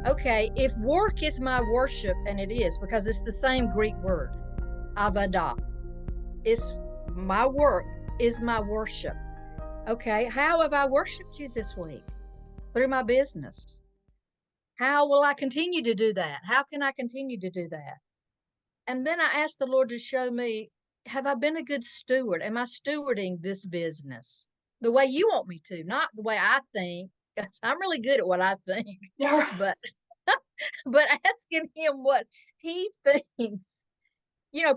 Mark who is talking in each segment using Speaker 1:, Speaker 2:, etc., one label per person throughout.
Speaker 1: Okay, if work is my worship, and it is because it's the same Greek word, avada. It's my work is my worship. Okay, how have I worshiped you this week? Through my business. How will I continue to do that? How can I continue to do that? And then I asked the Lord to show me, have I been a good steward? Am I stewarding this business the way you want me to, not the way I think? 'Cause I'm really good at what I think,
Speaker 2: Yeah.
Speaker 1: but but asking him what he thinks.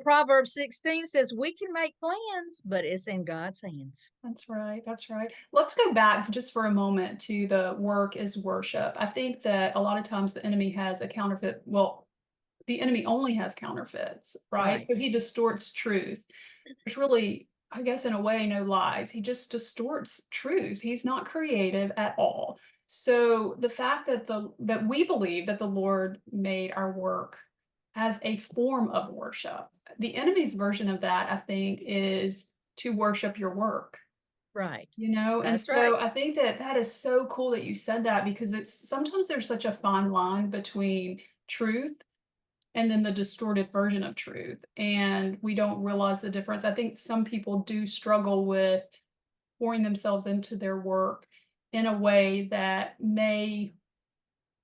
Speaker 1: Proverbs 16 says we can make plans, but it's in God's hands.
Speaker 2: That's right. That's right. Let's go back just for a moment to the work is worship. I think that a lot of times the enemy has a counterfeit. Well, the enemy only has counterfeits, right? So
Speaker 1: Right.
Speaker 2: he distorts truth. There's really, I guess, in a way, no lies. He just distorts truth. He's not creative at all. So the fact that we believe that the Lord made our work as a form of worship, the enemy's version of that, I think, is to worship your work.
Speaker 1: Right.
Speaker 2: And
Speaker 1: That's right.
Speaker 2: so I think that that is so cool that you said that because it's sometimes there's such a fine line between truth and then the distorted version of truth, and we don't realize the difference. I think some people do struggle with pouring themselves into their work in a way that may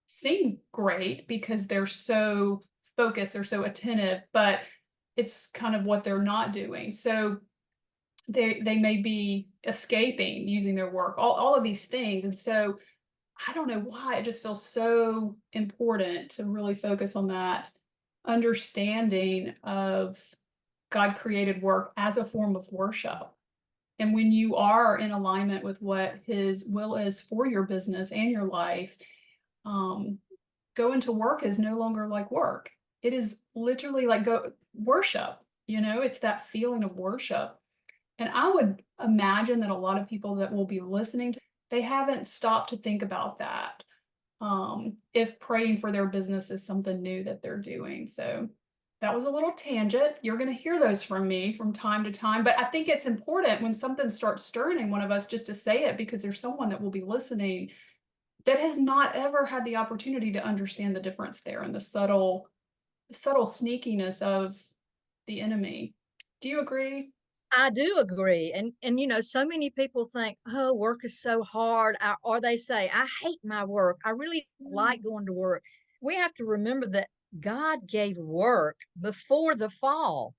Speaker 2: seem great because they're so focused, they're so attentive, but it's kind of what they're not doing. So they may be escaping using their work, all of these things. And so I don't know why it just feels so important to really focus on that understanding of God created work as a form of worship. And when you are in alignment with what his will is for your business and your life, um, going to work is no longer like work. It is literally like go worship, it's that feeling of worship. And I would imagine that a lot of people that will be listening to, they haven't stopped to think about that. If praying for their business is something new that they're doing. So that was a little tangent. You're going to hear those from me from time to time, but I think it's important when something starts stirring in one of us just to say it because there's someone that will be listening that has not ever had the opportunity to understand the difference there and the subtle sneakiness of the enemy. Do you agree?
Speaker 1: I do agree. And so many people think, "Oh, work is so hard," or they say, "I hate my work. I really don't like
Speaker 2: Mm.
Speaker 1: going to work." We have to remember that God gave work before the fall.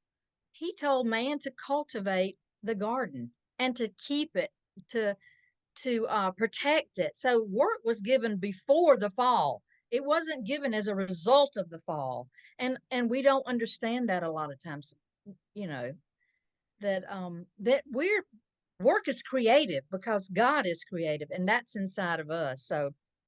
Speaker 1: He told man to cultivate the garden and to keep it, to protect it. So work was given before the fall. It wasn't given as a result of the fall. And we don't understand that a lot of times, you know, that we're work is creative because God is creative and that's inside of us. So